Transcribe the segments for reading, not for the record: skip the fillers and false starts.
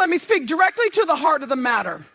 let me speak directly to the heart of the matter.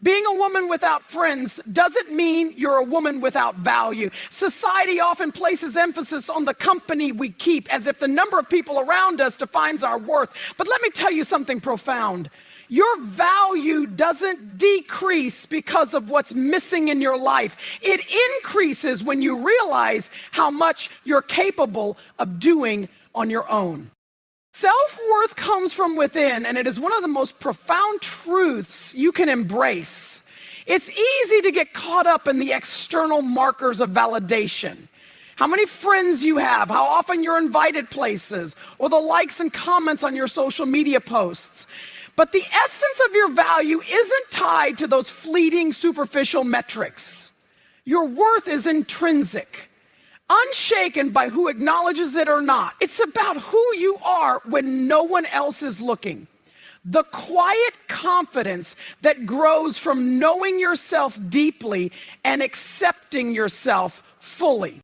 Being a woman without friends doesn't mean you're a woman without value. Society often places emphasis on the company we keep as if the number of people around us defines our worth. But let me tell you something profound. Your value doesn't decrease because of what's missing in your life. It increases when you realize how much you're capable of doing on your own. Self-worth comes from within, and it is one of the most profound truths you can embrace. It's easy to get caught up in the external markers of validation. How many friends you have, how often you're invited places, or the likes and comments on your social media posts. But the essence of your value isn't tied to those fleeting, superficial metrics. Your worth is intrinsic, unshaken by who acknowledges it or not. It's about who you are when no one else is looking. The quiet confidence that grows from knowing yourself deeply and accepting yourself fully.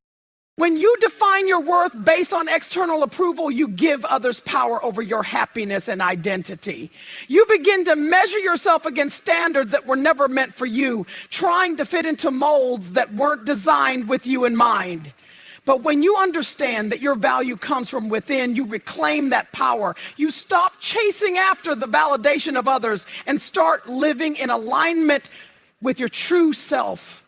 When you define your worth based on external approval, you give others power over your happiness and identity. You begin to measure yourself against standards that were never meant for you, trying to fit into molds that weren't designed with you in mind. But when you understand that your value comes from within, you reclaim that power. You stop chasing after the validation of others and start living in alignment with your true self.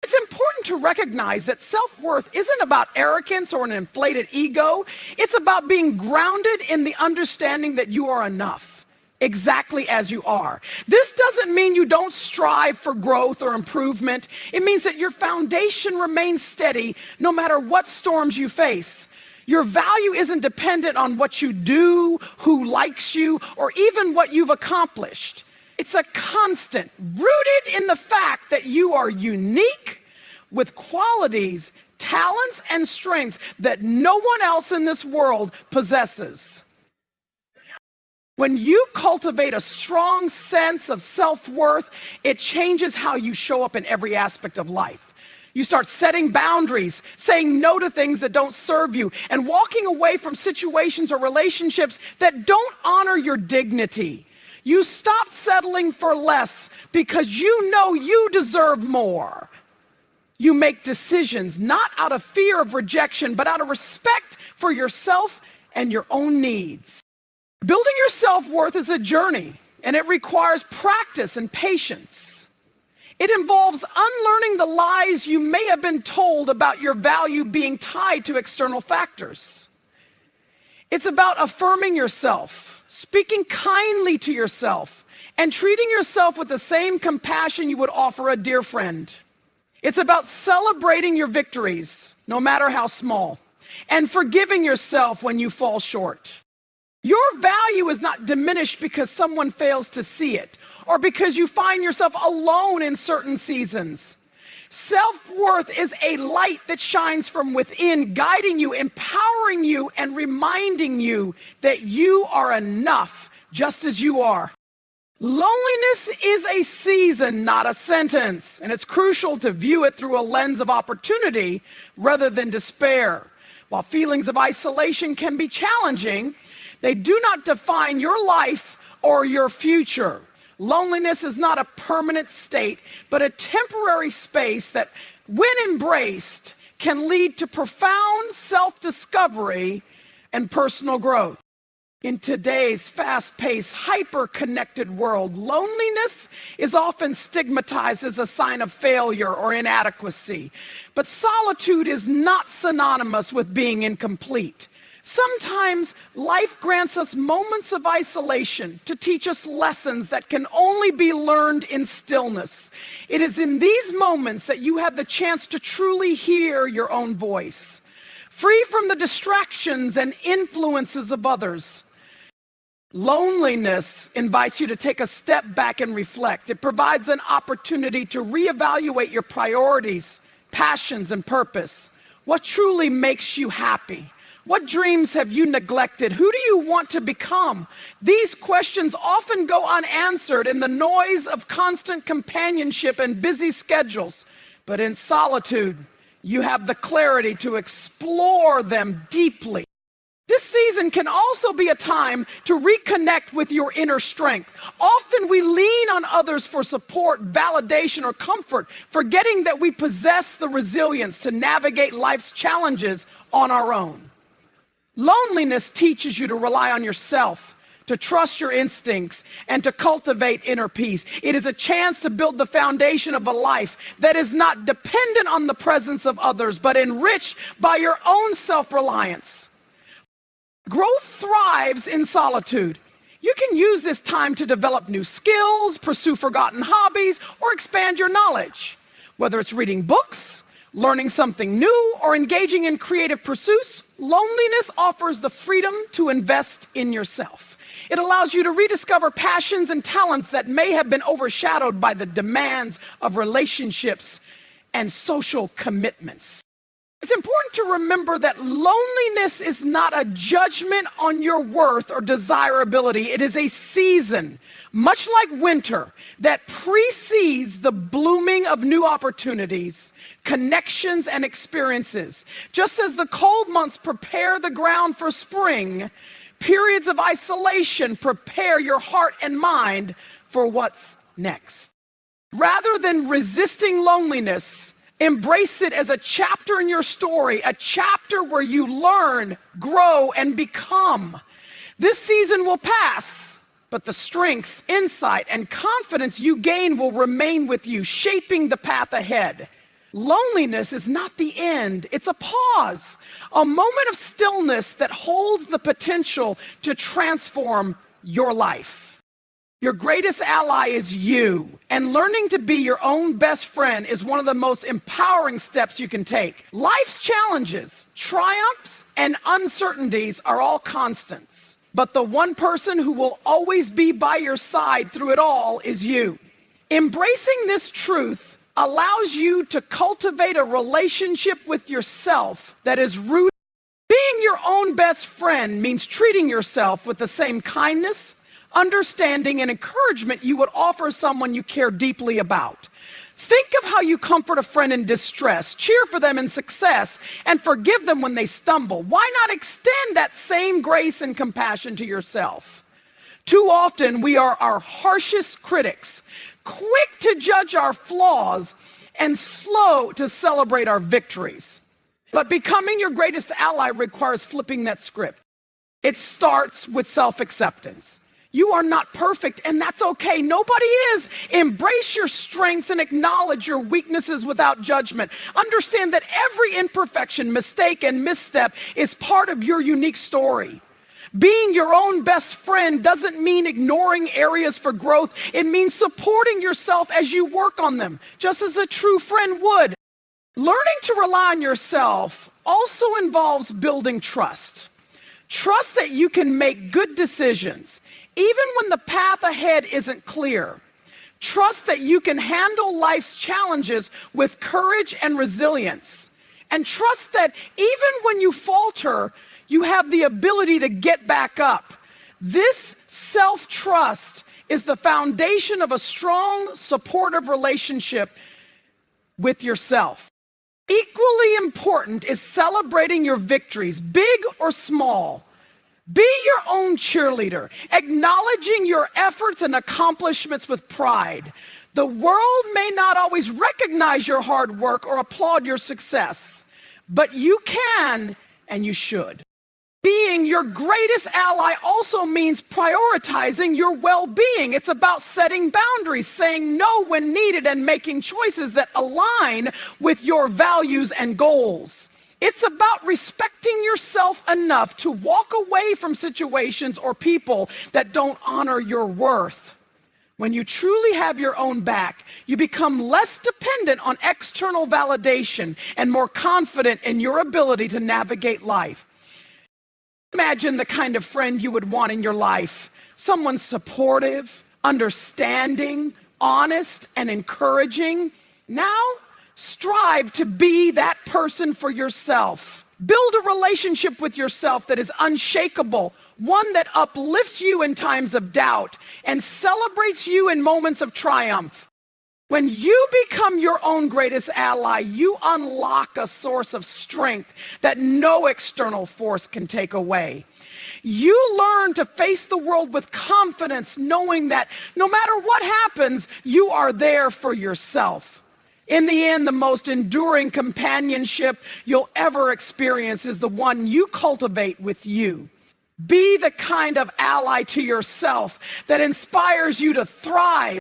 It's important to recognize that self-worth isn't about arrogance or an inflated ego. It's about being grounded in the understanding that you are enough, exactly as you are. This doesn't mean you don't strive for growth or improvement. It means that your foundation remains steady no matter what storms you face. Your value isn't dependent on what you do, who likes you, or even what you've accomplished. It's a constant, rooted in the fact that you are unique with qualities, talents, and strengths that no one else in this world possesses. When you cultivate a strong sense of self-worth, it changes how you show up in every aspect of life. You start setting boundaries, saying no to things that don't serve you, and walking away from situations or relationships that don't honor your dignity. You stop settling for less because you know you deserve more. You make decisions not out of fear of rejection, but out of respect for yourself and your own needs. Building your self-worth is a journey, and it requires practice and patience. It involves unlearning the lies you may have been told about your value being tied to external factors. It's about affirming yourself, speaking kindly to yourself, and treating yourself with the same compassion you would offer a dear friend. It's about celebrating your victories, no matter how small, and forgiving yourself when you fall short. Your value is not diminished because someone fails to see it, or because you find yourself alone in certain seasons. Self-worth is a light that shines from within, guiding you, empowering you, and reminding you that you are enough just as you are. Loneliness is a season, not a sentence, and it's crucial to view it through a lens of opportunity rather than despair. While feelings of isolation can be challenging, they do not define your life or your future. Loneliness is not a permanent state, but a temporary space that, when embraced, can lead to profound self-discovery and personal growth. In today's fast-paced, hyper-connected world, loneliness is often stigmatized as a sign of failure or inadequacy. But solitude is not synonymous with being incomplete. Sometimes life grants us moments of isolation to teach us lessons that can only be learned in stillness. It is in these moments that you have the chance to truly hear your own voice, free from the distractions and influences of others. Loneliness invites you to take a step back and reflect. It provides an opportunity to reevaluate your priorities, passions, and purpose. What truly makes you happy? What dreams have you neglected? Who do you want to become? These questions often go unanswered in the noise of constant companionship and busy schedules. But in solitude, you have the clarity to explore them deeply. This season can also be a time to reconnect with your inner strength. Often we lean on others for support, validation, or comfort, forgetting that we possess the resilience to navigate life's challenges on our own. Loneliness teaches you to rely on yourself, to trust your instincts, and to cultivate inner peace. It is a chance to build the foundation of a life that is not dependent on the presence of others, but enriched by your own self-reliance. Growth thrives in solitude. You can use this time to develop new skills, pursue forgotten hobbies, or expand your knowledge. Whether it's reading books, learning something new, or engaging in creative pursuits, loneliness offers the freedom to invest in yourself. It allows you to rediscover passions and talents that may have been overshadowed by the demands of relationships and social commitments. It's important to remember that loneliness is not a judgment on your worth or desirability. It is a season, much like winter, that precedes the blooming of new opportunities, connections, and experiences. Just as the cold months prepare the ground for spring, periods of isolation prepare your heart and mind for what's next. Rather than resisting loneliness, embrace it as a chapter in your story, a chapter where you learn, grow, and become. This season will pass, but the strength, insight, and confidence you gain will remain with you, shaping the path ahead. Loneliness is not the end, it's a pause, a moment of stillness that holds the potential to transform your life. Your greatest ally is you, and learning to be your own best friend is one of the most empowering steps you can take. Life's challenges, triumphs, and uncertainties are all constants, but the one person who will always be by your side through it all is you. Embracing this truth allows you to cultivate a relationship with yourself that is rooted. Being your own best friend means treating yourself with the same kindness, understanding, and encouragement you would offer someone you care deeply about. Think of how you comfort a friend in distress, cheer for them in success, and forgive them when they stumble. Why not extend that same grace and compassion to yourself? Too often, we are our harshest critics, quick to judge our flaws, and slow to celebrate our victories. But becoming your greatest ally requires flipping that script. It starts with self-acceptance. You are not perfect, and that's okay. Nobody is. Embrace your strengths and acknowledge your weaknesses without judgment. Understand that every imperfection, mistake, and misstep is part of your unique story. Being your own best friend doesn't mean ignoring areas for growth. It means supporting yourself as you work on them, just as a true friend would. Learning to rely on yourself also involves building trust. Trust that you can make good decisions, even when the path ahead isn't clear. Trust that you can handle life's challenges with courage and resilience. And trust that even when you falter, you have the ability to get back up. This self-trust is the foundation of a strong, supportive relationship with yourself. Equally important is celebrating your victories, big or small. Be your own cheerleader, acknowledging your efforts and accomplishments with pride. The world may not always recognize your hard work or applaud your success, but you can and you should. Being your greatest ally also means prioritizing your well-being. It's about setting boundaries, saying no when needed, and making choices that align with your values and goals. It's about respecting yourself enough to walk away from situations or people that don't honor your worth. When you truly have your own back, you become less dependent on external validation and more confident in your ability to navigate life. Imagine the kind of friend you would want in your life. Someone supportive, understanding, honest, and encouraging. Now, strive to be that person for yourself. Build a relationship with yourself that is unshakable, one that uplifts you in times of doubt and celebrates you in moments of triumph. When you become your own greatest ally, you unlock a source of strength that no external force can take away. You learn to face the world with confidence, knowing that no matter what happens, you are there for yourself. In the end, the most enduring companionship you'll ever experience is the one you cultivate with you. Be the kind of ally to yourself that inspires you to thrive.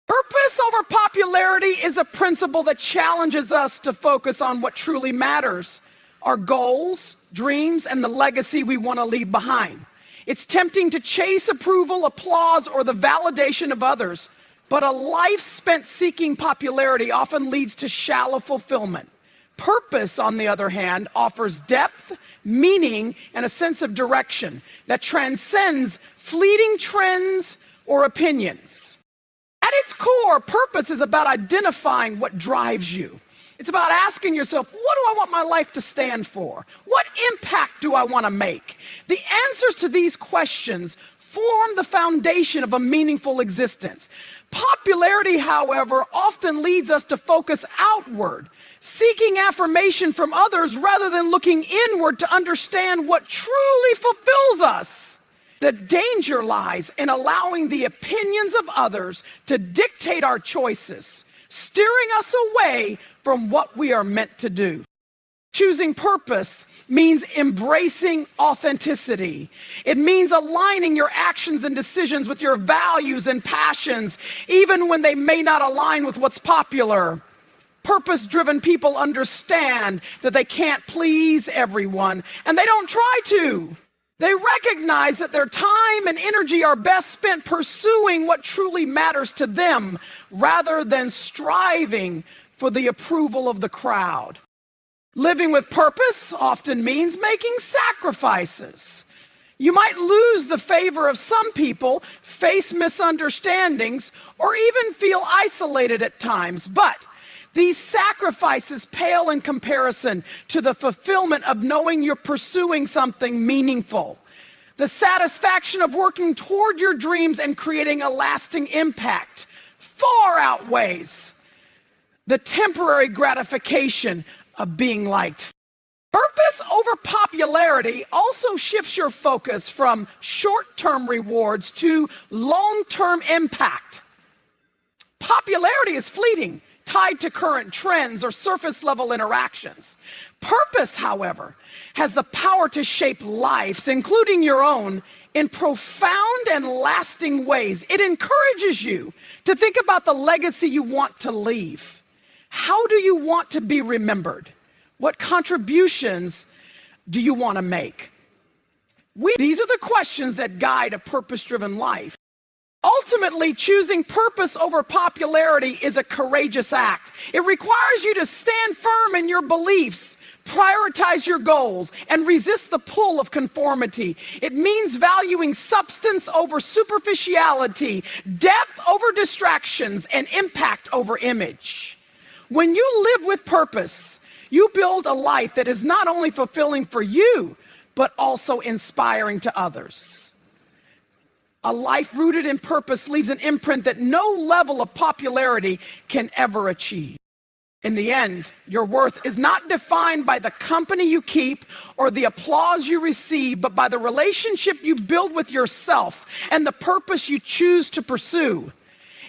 Purpose over popularity is a principle that challenges us to focus on what truly matters, our goals, dreams, and the legacy we want to leave behind. It's tempting to chase approval, applause, or the validation of others, but a life spent seeking popularity often leads to shallow fulfillment. Purpose, on the other hand, offers depth, meaning, and a sense of direction that transcends fleeting trends or opinions. At its core, purpose is about identifying what drives you. It's about asking yourself, what do I want my life to stand for? What impact do I want to make? The answers to these questions form the foundation of a meaningful existence. Popularity, however, often leads us to focus outward, seeking affirmation from others rather than looking inward to understand what truly fulfills us. The danger lies in allowing the opinions of others to dictate our choices, steering us away from what we are meant to do. Choosing purpose means embracing authenticity. It means aligning your actions and decisions with your values and passions, even when they may not align with what's popular. Purpose-driven people understand that they can't please everyone, and they don't try to. They recognize that their time and energy are best spent pursuing what truly matters to them rather than striving for the approval of the crowd. Living with purpose often means making sacrifices. You might lose the favor of some people, face misunderstandings, or even feel isolated at times, but these sacrifices pale in comparison to the fulfillment of knowing you're pursuing something meaningful. The satisfaction of working toward your dreams and creating a lasting impact far outweighs the temporary gratification of being liked. Purpose over popularity also shifts your focus from short-term rewards to long-term impact. Popularity is fleeting, tied to current trends or surface-level interactions. Purpose, however, has the power to shape lives, including your own, in profound and lasting ways. It encourages you to think about the legacy you want to leave. How do you want to be remembered? What contributions do you want to make? These are the questions that guide a purpose-driven life. Ultimately, choosing purpose over popularity is a courageous act. It requires you to stand firm in your beliefs, prioritize your goals, and resist the pull of conformity. It means valuing substance over superficiality, depth over distractions, and impact over image. When you live with purpose, you build a life that is not only fulfilling for you, but also inspiring to others. A life rooted in purpose leaves an imprint that no level of popularity can ever achieve. In the end, your worth is not defined by the company you keep or the applause you receive, but by the relationship you build with yourself and the purpose you choose to pursue.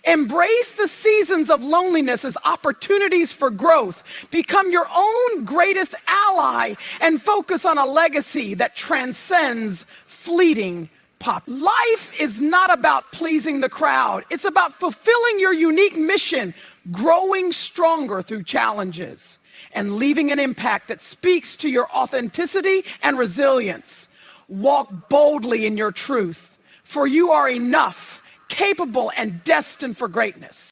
Embrace the seasons of loneliness as opportunities for growth. Become your own greatest ally and focus on a legacy that transcends fleeting pop. Life is not about pleasing the crowd. It's about fulfilling your unique mission, growing stronger through challenges, and leaving an impact that speaks to your authenticity and resilience. Walk boldly in your truth, for you are enough, capable, and destined for greatness.